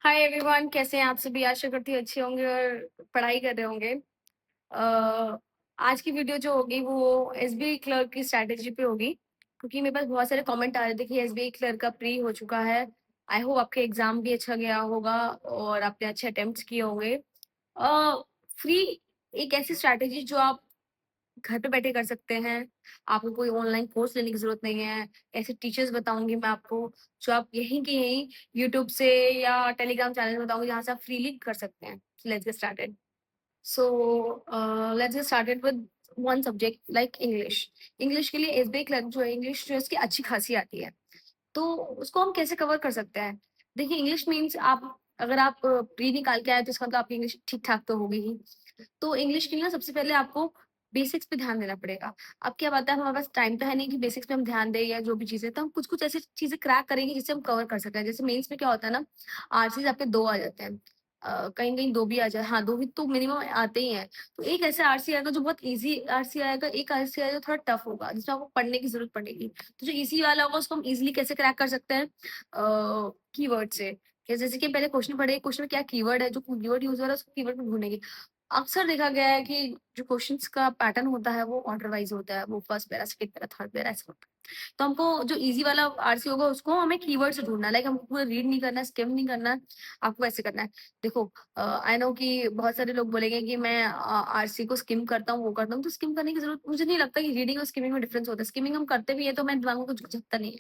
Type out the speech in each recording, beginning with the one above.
Hi everyone, कैसे हैं आप सभी? आशा करती हूँ अच्छे होंगे और पढ़ाई कर रहे होंगे। आज की वीडियो जो होगी वो एसबीआई क्लर्क की स्ट्रैटेजी पे होगी, क्योंकि मेरे पास बहुत सारे कमेंट आ रहे थे कि एसबीआई क्लर्क का प्री हो चुका है। आई होप आपके एग्जाम भी अच्छा गया होगा और आपने अच्छे अटेम्प्ट्स किए होंगे। फ्री एक ऐसी स्ट्रैटेजी जो आप घर पे बैठे कर सकते हैं। आपको कोई ऑनलाइन कोर्स लेने की ज़रूरत नहीं है। ऐसे टीचर्स बताऊँगी मैं आपको, जो आप यहीं के यहीं यूट्यूब से या टेलीग्राम चैनल में बताऊँगी, जहाँ से आप फ्रीली कर सकते हैं। Let's get started. So let's get started with one subject like English. English के लिए एसबीआई क्लर्क जो है, इंग्लिश जो है उसकी अच्छी खासी आती है। तो उसको हम कैसे कवर कर सकते हैं? देखिए, इंग्लिश मीन्स आप अगर आप प्री निकाल के आए तो इसका मतलब आपकी इंग्लिश ठीक-ठाक तो होगी ही। तो इंग्लिश के लिए ना सबसे पहले आपको बेसिक्स पे ध्यान देना पड़ेगा। अब क्या बात है, हमारे पास टाइम तो है नहीं कि बेसिक्स पे हम ध्यान दें या जो भी चीज़ें, तो हम कुछ-कुछ ऐसी चीज़ें क्रैक करेंगे जिससे हम कवर कर सकें। जैसे मेंस में क्या होता है ना, आरसीज़ आपके 2 आ जाते हैं। कहीं-कहीं 2 भी आ जाए, हाँ, 2 भी तो मिनिमम आते ही हैं। तो एक ऐसा आरसी आएगा जो बहुत ईज़ी आरसी आएगा, एक आरसी आएगा जो थोड़ा टफ होगा, जिसमें आपको पढ़ने की ज़रूरत पड़ेगी। तो जो ईज़ी वाला होगा उसको हम ईज़िली कैसे क्रैक कर सकते हैं? कीवर्ड से। कि जैसे कि पहले क्वेश्चन पढ़े, क्वेश्चन में क्या कीवर्ड है, जो कीवर्ड यूज़ हो रहा है उसको कीवर्ड में ढूँढेंगे। अक्सर देखा गया है कि जो क्वेश्चन्स का पैटर्न होता है वो ऑर्डर वाइज़ होता है, वो first para, second para, third para ऐसे होता है। तो हमको जो ईज़ी वाला आरसी होगा उसको हमें कीवर्ड से ढूँढना है, लाइक हमको पूरा रीड नहीं करना है, स्किम नहीं करना है, आपको ऐसे करना है। देखो, आई नो कि बहुत सारे लोग बोलेंगे कि मैं आरसी को स्किम करता हूँ, वो करता हूँ, तो स्किम करने की ज़रूरत मुझे नहीं लगता कि रीडिंग और स्किमिंग में डिफरेंस होता है। स्किमिंग हम करते भी हैं तो मेरे दिमाग में कुछ झकता नहीं है।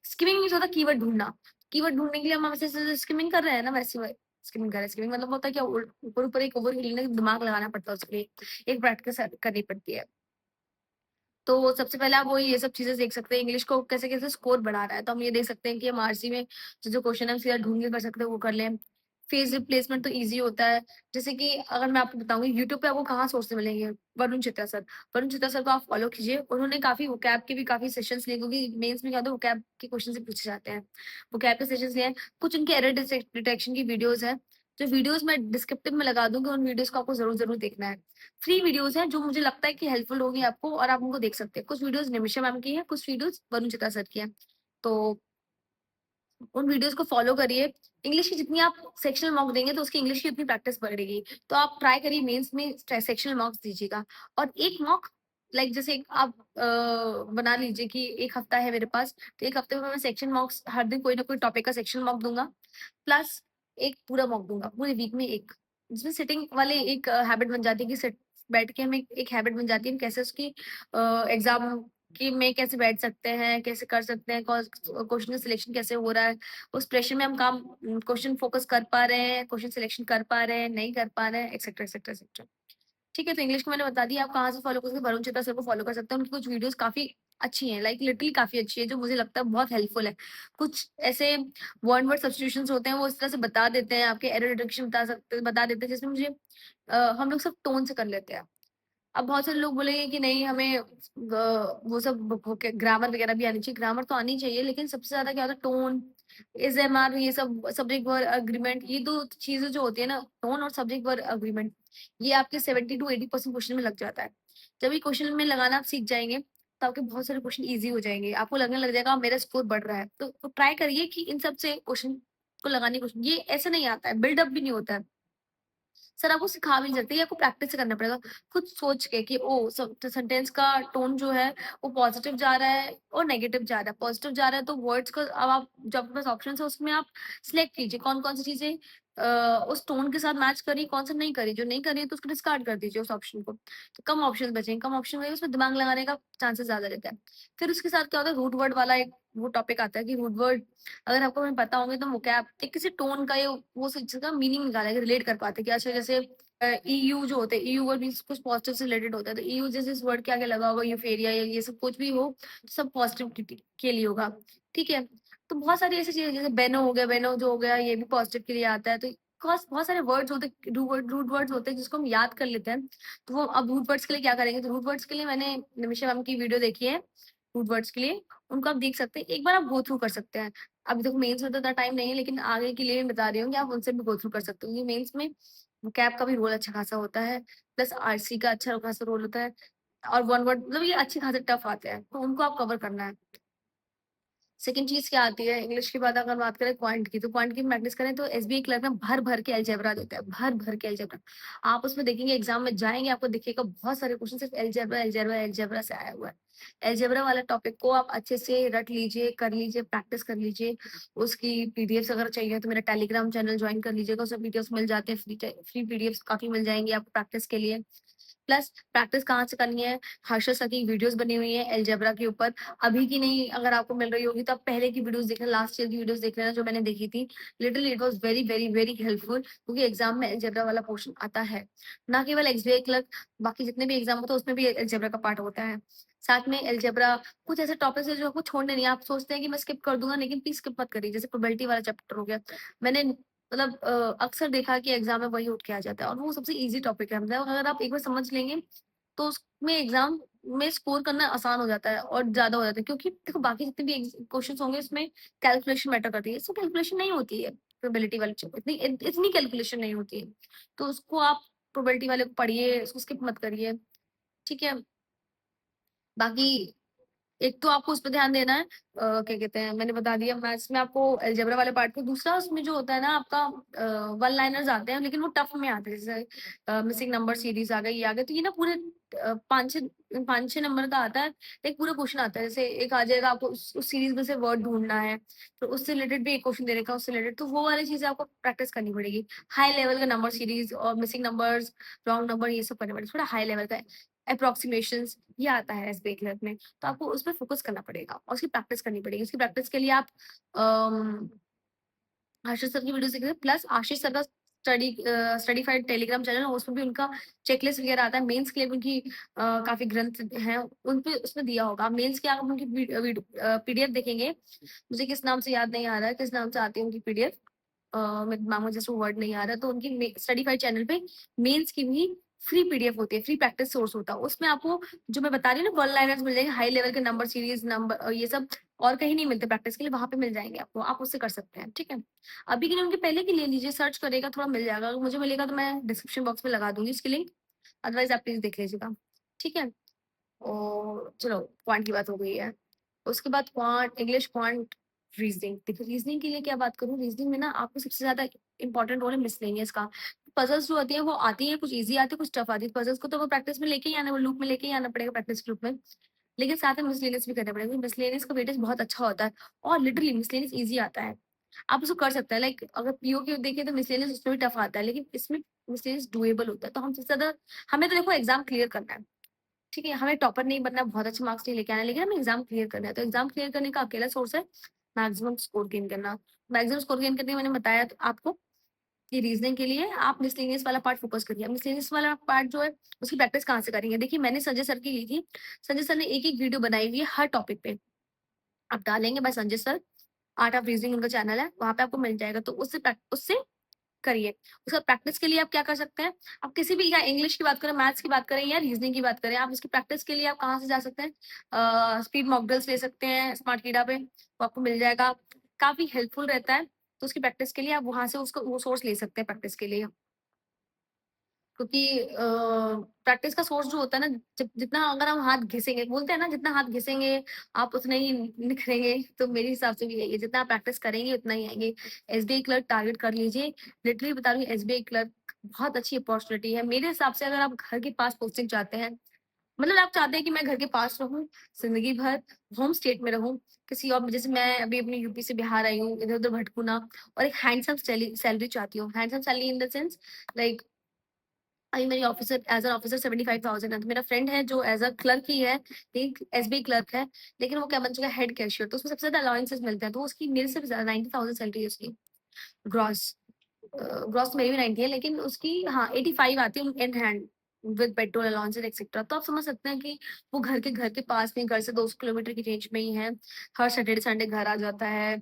स्किमिंग मीन्स होता है कीवर्ड ढूँढना। कीवर्ड ढूँढने के लिए हम ऐसे-ऐसे स्किमिंग कर रहे हैं ना, वैसे वही स्किमिंग कर रहे हैं। स्किमिंग मतलब होता है क्या, ऊपर-ऊपर एक ओवरव्यू लेने दिमाग लगाना पड़ता है उसके लिए, एक प्रैक्टिस करनी पड़ती है। तो सबसे पहले आप वही ये सब चीज़ें देख सकते हैं, इंग्लिश को कैसे-कैसे स्कोर बढ़ाना है। तो हम ये देख सकते हैं कि हम आरसी में जो क्वेश्चन है हम सीधा ढूँढ के कर सकते हैं, वो कर लें। फेस रिप्लेसमेंट तो ईज़ी होता है। जैसे कि अगर मैं आपको बताऊँगी, यूट्यूब पे आपको कहाँ सोर्स मिलेंगे, वरुण चित्रा सर। वरुण चित्रा सर को आप फॉलो कीजिए। उन्होंने काफ़ी वोकैब के भी काफ़ी सेशंस लिए, क्योंकि मेंस में क्या होता है, वोकैब के क्वेश्चन से पूछे जाते हैं। वोकैब के सेशंस लिए हैं। कुछ उनके एरर डिटेक्शन की वीडियोज़ हैं। जो वीडियोज़ मैं डिस्क्रिप्टिव में लगा दूँगी, उन वीडियोज़ को आपको ज़रूर देखना है। फ्री वीडियोज़ हैं जो मुझे लगता है कि हेल्पफुल होगी आपको और आप उनको देख सकते हैं। कुछ वीडियोज़ निमिषा मैम की हैं, कुछ वीडियोज़ वरुण चित्रा सर की हैं। तो उन वीडियोज़ को फ़ॉलो करिए। इंग्लिश की जितनी आप सेक्शनल मॉक देंगे तो उसकी इंग्लिश की उतनी प्रैक्टिस बढ़ेगी। तो आप ट्राई करिए, मेंस में सेक्शनल मॉक्स दीजिएगा। और एक मॉक लाइक जैसे आप बना लीजिए कि 1 हफ्ता है मेरे पास, तो 1 हफ्ते में मैं सेक्शन मॉक्स हर दिन कोई ना कोई टॉपिक का सेक्शन मॉक दूँगा, प्लस एक पूरा मॉक दूँगा, पूरे वीक में 1। जिसमें सिटिंग वाले एक हैबिट बन जाती है कि सिट बैठ के हमें एक हैबिट बन जाती है, हम कैसे उसकी एग्ज़ाम कि में कैसे बैठ सकते हैं, कैसे कर सकते हैं, क्वेश्चन का सिलेक्शन कैसे हो रहा है, उस प्रेशर में हम क्वेश्चन फोकस कर पा रहे हैं, क्वेश्चन सिलेक्शन कर पा रहे हैं, नहीं कर पा रहे हैं, एक्सेट्रा, एक्सेट्रा, एक्सेट्रा। ठीक है, तो इंग्लिश को मैंने बता दिया, आप कहाँ से फॉलो कर सकते हैं, वरुण चित्रा सर को फॉलो कर सकते हैं, उनकी कुछ वीडियोज़ काफ़ी अच्छी हैं, लाइक लिटरली काफ़ी अच्छी है, जो मुझे लगता है बहुत हेल्पफुल है। कुछ ऐसे वर्ड सब्स्टिट्यूशंस होते हैं, वो इस तरह से बता देते हैं, आपके एरर डिटेक्शन बता देते हैं, जिसमें मुझे हम लोग सब टोन से कर लेते हैं। अब बहुत सारे लोग बोलेंगे कि नहीं, हमें वो सब ग्रामर वगैरह भी आनी चाहिए। ग्रामर तो आनी चाहिए, लेकिन सबसे ज़्यादा क्या होता है, टोन, एसएमआर, ये सब सब्जेक्ट वर्ब एग्रीमेंट, ये 2 चीज़ें जो होती है ना, टोन और सब्जेक्ट वर्ब एग्रीमेंट, ये आपके 70 टू 80% क्वेश्चन में लग जाता है। जब ये क्वेश्चन में लगाना आप सीख जाएँगे, तो आपके बहुत सारे क्वेश्चन ईज़ी हो जाएँगे। आपको लगने लग जाएगा मेरा स्कोर बढ़ रहा है। तो ट्राई करिए कि इन सब से क्वेश्चन को लगाने की कोशिश, ये ऐसे नहीं आता है, बिल्डअप भी नहीं होता है। सर आपको सिखा भी नहीं सकते, ये आपको प्रैक्टिस से करना पड़ेगा। खुद सोच के कि ओह! सेंटेंस का टोन जो है वो पॉजिटिव जा रहा है और नेगेटिव जा रहा है। पॉजिटिव जा रहा है तो वर्ड्स को अब आप, जो आपके पास ऑप्शंस है उसमें आप सिलेक्ट कीजिए कौन-कौन सी चीज़ें उस टोन के साथ मैच करी, कौन सा नहीं करी। जो नहीं करी है तो उसको डिस्कार्ड कर दीजिए उस ऑप्शन को। तो कम ऑप्शंस बचेंगे, कम ऑप्शन में उसमें दिमाग लगाने का चांसेस ज़्यादा रहता है। फिर उसके साथ क्या होता है, रूट वर्ड वाला एक वो टॉपिक आता है कि रूट वर्ड अगर आपको हमें पता होंगे तो वोकैब एक किसी टोन का या वो चीज़ का मीनिंग निकालेंगे, रिलेट कर पाते हैं कि अच्छा जैसे ईयू जो होते हैं, ईयू वर्ड मीन्स कुछ पॉजिटिव से रिलेटेड होता है, तो ईयू जैसे इस वर्ड के आगे लगा होगा यूफेरिया या ये सब कुछ भी हो, तो सब पॉजिटिव के लिए होगा, ठीक है? तो बहुत सारी ऐसी चीज़ें, जैसे बेनो हो गया, बेनो जो हो गया ये भी पॉजिटिव के लिए आता है, तो बहुत सारे वर्ड्स होते हैं, रूट वर्ड्स होते हैं जिसको हम याद कर लेते हैं। तो वो अब रूट वर्ड्स के लिए क्या करेंगे, तो रूट वर्ड्स के लिए मैंने निमिषा मैम की वीडियो देखी है, रूट वर्ड्स के लिए, उनको आप देख सकते हैं, एक बार आप गो थ्रू कर सकते हैं। अभी देखो मेंस में तो इतना टाइम नहीं है, लेकिन आगे के लिए मैं बता रही हूँ कि आप उनसे भी गो थ्रू कर सकते हो, क्योंकि मेंस में कैब का भी रोल अच्छा खासा होता है, प्लस आरसी का अच्छा खासा रोल होता है और वन वर्ड मतलब ये अच्छे खासे टफ आते हैं, तो उनको आप कवर करना है। सेकंड चीज़ क्या आती है, इंग्लिश की बात अगर बात करें क्वांट की, तो क्वांट की प्रैक्टिस करें तो एसबीआई क्लर्क में भर-भर के अलजेब्रा देता है, भर-भर के अलजेब्रा। आप उसमें देखेंगे एग्ज़ाम में जाएँगे, आपको दिखेगा बहुत सारे क्वेश्चन सिर्फ अलजेब्रा, अलजेब्रा, अलजेब्रा से आया हुआ है। अलजेब्रा वाला टॉपिक को आप अच्छे से रट लीजिए, कर लीजिए, प्रैक्टिस कर लीजिए। उसकी पीडीएफ्स अगर चाहिए तो मेरा टेलीग्राम चैनल जॉइन कर लीजिएगा, उसमें पीडीएफ्स मिल जाते हैं, फ्री पीडीएफ्स काफ़ी मिल जाएँगी आपको प्रैक्टिस के लिए। प्लस प्रैक्टिस कहाँ से करनी है, हर्षद सर की वीडियोज़ बनी हुई है अलजेब्रा के ऊपर। अभी की नहीं अगर आपको मिल रही होगी तो आप पहले की वीडियोज़ देखना, लास्ट ईयर की वीडियोज़ देख लेना जो मैंने देखी थी। Literally it was very, very, very helpful क्योंकि एग्ज़ाम में अलजेब्रा वाला पोर्शन आता है। ना केवल एसबीआई क्लर्क, बाकी जितने भी एग्ज़ाम होते हैं उसमें भी अलजेब्रा का पार्ट होता है। साथ में अलजेब्रा कुछ ऐसे टॉपिक्स हैं जो आपको छोड़ने नहीं है। आप सोचते हैं कि मैं स्किप कर दूँगा, लेकिन प्लीज़ स्किप मत करिए। जैसे प्रोबेबिलिटी वाला चैप्टर हो गया। मैंने मतलब अक्सर देखा कि एग्ज़ाम में वही उठ के आ जाता है और वो सबसे ईज़ी टॉपिक है। मतलब अगर आप एक बार समझ लेंगे तो उसमें एग्ज़ाम में स्कोर करना आसान हो जाता है और ज़्यादा हो जाता है क्योंकि देखो बाकी जितने भी क्वेश्चंस होंगे उसमें कैलकुलेशन मैटर करती है। इसमें कैलकुलेशन नहीं होती है प्रोबेबिलिटी वाले इतनी कैलकुलेशन नहीं होती है। तो उसको आप प्रोबेबिलिटी वाले को पढ़िए, उसको स्किप मत करिए, ठीक है? बाकी एक तो आपको उस पे ध्यान देना है क्या कहते हैं मैंने बता दिया मैथ्स में आपको अलजेब्रा वाले पार्ट को। दूसरा उसमें जो होता है ना आपका वन लाइनर्स आते हैं लेकिन वो टफ में आते हैं, जैसे मिसिंग नंबर सीरीज आ गई, ये आ गए, तो ये ना पूरे 5-6 नंबर का आता है। एक पूरा क्वेश्चन आता है, जैसे एक आ जाएगा आपको उस सीरीज में से वर्ड ढूंढना है, तो उससे रिलेटेड भी एक क्वेश्चन दे रखा उससे रिलेटेड, तो वो वाली चीजें आपको प्रैक्टिस करनी पड़ेगी। हाई लेवल का नंबर सीरीज और मिसिंग नंबर्स, रॉन्ग नंबर, ये सब करने पड़ेगा। थोड़ा हाई लेवल का अप्रोक्सीमेशन ये आता है एसबीआई क्लर्क में, तो आपको उस पे फ़ोकस करना पड़ेगा और उसकी प्रैक्टिस करनी पड़ेगी। उसकी प्रैक्टिस के लिए आप अम, आशीष सर की वीडियोज़ देखिए, प्लस आशीष सर का स्टडीफाइड टेलीग्राम चैनल है, उसमें भी उनका चेकलिस्ट वगैरह आता है। मेंस के लिए भी उनकी काफ़ी ग्रंथ हैं, उन पे उसमें दिया होगा। आप मेंस के आप उनकी पीडीएफ देखेंगे, मुझे किस नाम से याद नहीं आ रहा है, किस नाम से आती है उनकी पीडीएफ, मेरे दिमाग में जैसे वर्ड नहीं आ रहा, तो उनकी स्टडीफाइड चैनल पे मेंस की भी फ्री पीडीएफ होती है, फ्री प्रैक्टिस सोर्स होता है। उसमें आपको जो मैं बता रही हूँ ना वन लाइनर्स मिल जाएंगे, हाई लेवल के नंबर सीरीज नंबर ये सब और कहीं नहीं मिलते प्रैक्टिस के लिए, वहां पे मिल जाएंगे आपको, आप उससे कर सकते हैं, ठीक है? अभी के लिए उनके पहले की ले लीजिए, सर्च करेगा थोड़ा मिल जाएगा, अगर मुझे मिलेगा तो मैं डिस्क्रिप्शन बॉक्स में लगा दूंगी इसकी लिंक, अदरवाइज आप प्लीज देख लीजिएगा, ठीक है? और चलो क्वांट की बात हो गई है। उसके बाद क्वांट, इंग्लिश क्वांट, रीजनिंग। देखो रीजनिंग के लिए क्या बात करूँ, रीजनिंग में ना आपको सबसे ज्यादा इंपॉर्टेंट रोल है मिसलेनियस का। पजल्स जो होती है वो आती है, कुछ इजी आती है कुछ टफ आती है। पजल्स को तो वो प्रैक्टिस में लेके ही आना, वो लूप में लेके ही आना पड़ेगा प्रैक्टिस लूप में, लेकिन साथ में मिसलेनियस भी करना पड़ेगा। मिसलेनियस का वेटेज बहुत अच्छा होता है और लिटरली मिसलेनियस ईजी आता है, आप उसको कर सकते हैं। लाइक अगर पीओ की देखें तो मिसलेनियस उसमें भी टफ आता है, लेकिन इसमें मिसलेनियस डुएबल होता है। तो हम सबसे ज्यादा, हमें तो देखो एग्जाम क्लियर करना है, ठीक है? हमें टॉपर नहीं बनना, बहुत अच्छे मार्क्स नहीं लेके आना, लेकिन हमें एग्जाम क्लियर करना है। तो एग्जाम क्लियर करने का अकेला सोर्स है मैक्सिमम स्कोर गेन करना। मैक्सिमम स्कोर गेन करने के मैंने बताया तो आपको कि रीजनिंग के लिए आप मिसलेनियस वाला पार्ट फोकस करिए। मिसलेनियस वाला पार्ट जो है उसकी प्रैक्टिस कहाँ से करेंगे, देखिए मैंने संजय सर की ली थी। संजय सर ने एक एक वीडियो बनाई हुई है हर टॉपिक पे, आप डालेंगे by Sanjay sir, art of reasoning उनका चैनल है, वहां पे आपको मिल जाएगा, तो उससे करिए। उसका प्रैक्टिस के लिए आप क्या कर सकते हैं, आप किसी भी, या इंग्लिश की बात करें, मैथ्स की बात करें या रीजनिंग की बात करें, आप इसकी प्रैक्टिस के लिए आप कहाँ से जा सकते हैं, स्पीड मॉक ड्रिल्स ले सकते हैं स्मार्ट कीडा पे, वो आपको मिल जाएगा, काफी हेल्पफुल रहता है। तो उसकी प्रैक्टिस के लिए आप वहां से उसको वो सोर्स ले सकते हैं प्रैक्टिस के लिए, क्योंकि प्रैक्टिस का सोर्स जो होता है ना, जितना अगर हम हाथ घिसेंगे, बोलते हैं ना जितना हाथ घिसेंगे आप उतने ही निखरेंगे, तो मेरे हिसाब से भी यही है, जितना आप प्रैक्टिस करेंगे उतना ही आएंगे। एसबीआई क्लर्क टारगेट कर लीजिए, लिटरली बता रही हूँ, एसबीआई क्लर्क बहुत अच्छी अपॉर्चुनिटी है मेरे हिसाब से। अगर आप घर के पास पोस्टिंग चाहते हैं, मतलब आप चाहते हैं कि मैं घर के पास रहूं, जिंदगी भर होम स्टेट में रहूं, किसी और, जैसे मैं अभी अपनी यूपी से बिहार आई हूँ, इधर उधर भटकू ना, और एक हैंडसम सैलरी चाहती हूँ। Handsome salary in the sense, like अभी मेरी ऑफिसर, एज एन ऑफिसर 75,000 है। तो मेरा फ्रेंड है जो एज अ क्लर्क ही है, एक एसबीआई क्लर्क है, लेकिन वो क्या बन चुका है, हेड कैशियर, तो उसमें सबसे ज्यादा अलाउंसेस मिलते हैं, तो उसकी मेरे से भी ज्यादा 90,000 सैलरी है उसकी ग्रॉस। ग्रॉस मेरी भी 90 है, लेकिन उसकी हाँ 85 आती है in hand, with petrol allowances etcetera. तो आप समझ सकते हैं कि वो घर के पास में, घर से 200 किलोमीटर की रेंज में ही है, हर सैटरडे संडे घर आ जाता है,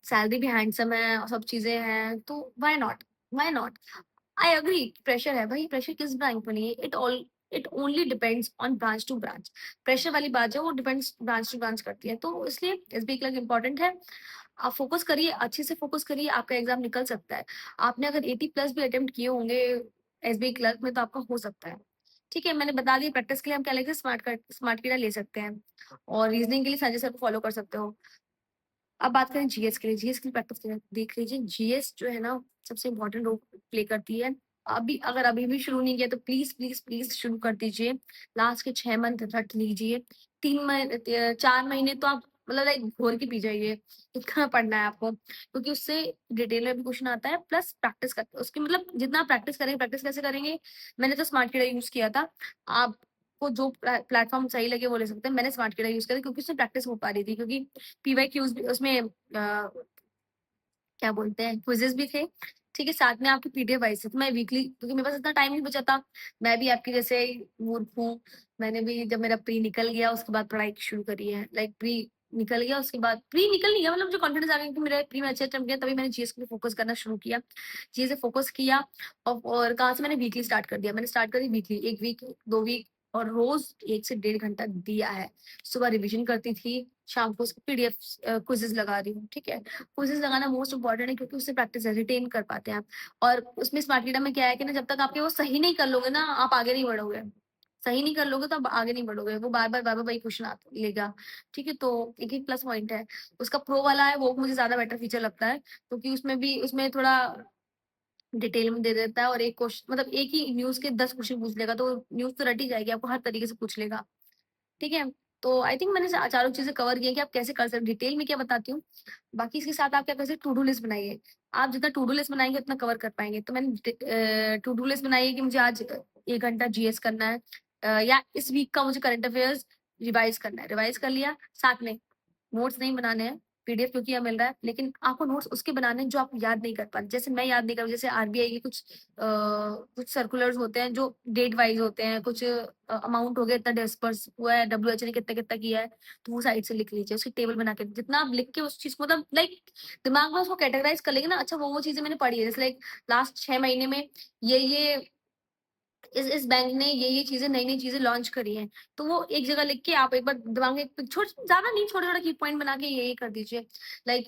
सैलरी भी हैंडसम है और सब चीजें हैं, तो why not, why not? I agree, pressure है भाई, प्रेशर किस ब्रांच में नहीं है, it only depends on branch to branch. Pressure वाली बात जो है वो डिपेंड्स ब्रांच टू ब्रांच करती है, तो इसलिए एसबी क्लर्क इंपॉर्टेंट है। आप फोकस करिए, अच्छे से फोकस करिए, आपका एग्जाम निकल सकता है। आपने अगर 80 प्लस भी अटेम्प्ट किए होंगे एसबी क्लर्क में तो आपका हो सकता है, ठीक है? मैंने बता दिया प्रैक्टिस के लिए हम क्या लेते हैं, स्मार्ट कीड़ा ले सकते हैं, और रीजनिंग के लिए संजय सर को फॉलो कर सकते हो। अब बात करें जीएस के लिए, जीएस की प्रैक्टिस करें, देख लीजिए जीएस जो है ना सबसे इम्पोर्टेंट रोल प्ले करती है। अभी अगर अभी भी शुरू नहीं किया तो प्लीज प्लीज प्लीज शुरू कर दीजिए। लास्ट के 6 मंथ रट लीजिए, 4 महीने तो आप मतलब लाइक घोर के पी जाइए, इतना पढ़ना है आपको, क्योंकि उससे डिटेल में भी क्वेश्चन आता है प्लस प्रैक्टिस कर उसकी मतलब जितना प्रैक्टिस करेंगे, प्रैक्टिस कैसे करेंगे। मैंने तो स्मार्ट कीड़ा यूज किया था, आप को जो प्लेटफॉर्म सही लगे वो ले सकते हैं। मैंने स्मार्ट कीड़ा यूज किया था क्योंकि उससे प्रैक्टिस हो पा रही थी, क्योंकि पीवाईक्यूज भी उसमें क्या बोलते हैं क्विजेस भी थे, ठीक है, साथ में आपकी पीडीएफ वाइज थी। तो मैं वीकली, क्योंकि मेरे पास इतना टाइम नहीं बचा था, मैं भी आपकी जैसे मूर्ख हूँ, मैंने भी जब मेरा प्री निकल गया उसके बाद पढ़ाई शुरू करी है। लाइक प्री निकल गया उसके बाद, प्री निकल नहीं गया मतलब जो कॉन्फिडेंस आ गया कि मेरा प्री में अच्छे अटेम्प्ट किया, तभी मैंने जीएस पे फोकस करना शुरू किया, जीएस पे फोकस किया। और कहाँ से मैंने वीकली स्टार्ट कर दिया, मैंने स्टार्ट करी वीकली, 1 वीक 2 वीक, और रोज 1 से 1.5 घंटा दिया है। सुबह रिविजन करती थी, शाम को पीडीएफ क्विजेस लगा रही हूँ, ठीक है। क्विजेस लगाना मोस्ट इंपॉर्टेंट है क्योंकि उससे प्रैक्टिस है, रिटेन कर पाते हैं आप। और उसमें स्मार्ट रीडर में क्या है कि ना जब तक आपके वो सही नहीं कर लोगे ना, आप आगे नहीं बढ़ोगे। सही नहीं कर लोगे तो आप आगे नहीं बढ़ोगे, वो बार बार वही क्वेश्चन लेगा, ठीक है। तो एक ही प्लस पॉइंट है उसका, प्रो वाला है वो मुझे ज्यादा बेटर फीचर लगता है, क्योंकि उसमें थोड़ा डिटेल में दे देता है, और एक क्वेश्चन मतलब एक ही न्यूज के 10 क्वेश्चन पूछ लेगा, तो न्यूज तो रटी जाएगी, आपको हर तरीके से पूछ लेगा, ठीक है। तो आई थिंक मैंने चारों चीजें कवर की है कि आप कैसे कर सकते, डिटेल में क्या बताती हूँ। बाकी इसके साथ आप क्या कर सकते, टू डू लिस्ट बनाइए। आप जितना टू डू लिस्ट बनाएंगे उतना कवर कर पाएंगे। तो मैंने टू डू लिस्ट बनाई है कि मुझे आज 1 घंटा जीएस करना है, या इस वीक का मुझे करंट अफेयर्स रिवाइज करना है, रिवाइज कर लिया। साथ में नोट्स नहीं बनाने हैं, पीडीएफ क्योंकि यहाँ मिल रहा है, लेकिन आपको नोट्स उसके बनाने हैं जो आप याद नहीं कर पाते। जैसे मैं याद नहीं कर, जैसे आरबीआई के कुछ सर्कुलर्स होते हैं जो डेट वाइज होते हैं, कुछ अमाउंट हो गया, इतना डिस्पर्स हुआ है, डब्ल्यूएच ने कितना कितना किया है, तो वो साइड से लिख लीजिए, उसकी टेबल बना के, जितना आप लिख के उस चीज को मतलब लाइक दिमाग में उसको कैटेगराइज कर लेंगे ना। अच्छा वो चीजें मैंने पढ़ी है, जैसे लाइक लास्ट 6 महीने में ये इस बैंक ने ये चीजें नई नई चीजें लॉन्च करी हैं, तो वो एक जगह लिख के आप एक बार दिमाग में छोटे ज्यादा नहीं, छोटे छोटे की पॉइंट बना के ये कर दीजिए। लाइक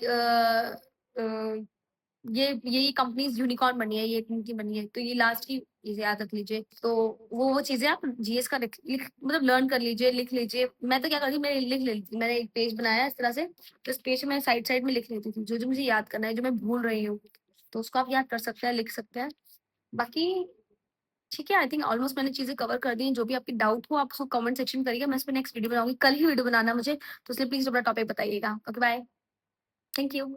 ये कंपनीज यूनिकॉर्न बनी है, ये इनकी बनी है, तो ये लास्ट की चीजें याद रख लीजिए। तो वो चीजें आप जीएस का लिख मतलब लर्न कर लीजिए, लिख लीजिए। मैं तो क्या करती, मैं लिख लेती थी, मैंने एक पेज बनाया इस तरह से, तो इस पेज में साइड साइड में लिख लेती थी जो जो मुझे याद करना है, जो मैं भूल रही हूँ, तो उसको आप याद कर सकते हैं, लिख सकते हैं। बाकी ठीक है, आई थिंक ऑलमोस्ट मैंने चीजें कवर कर दी हैं। जो भी आपकी डाउट हो आप उसको कमेंट सेक्शन में करिएगा, मैं इस पे नेक्स्ट वीडियो बनाऊंगी, कल ही वीडियो बनाना मुझे, तो इसलिए प्लीज अपना टॉपिक बताइएगा। Okay bye, thank you.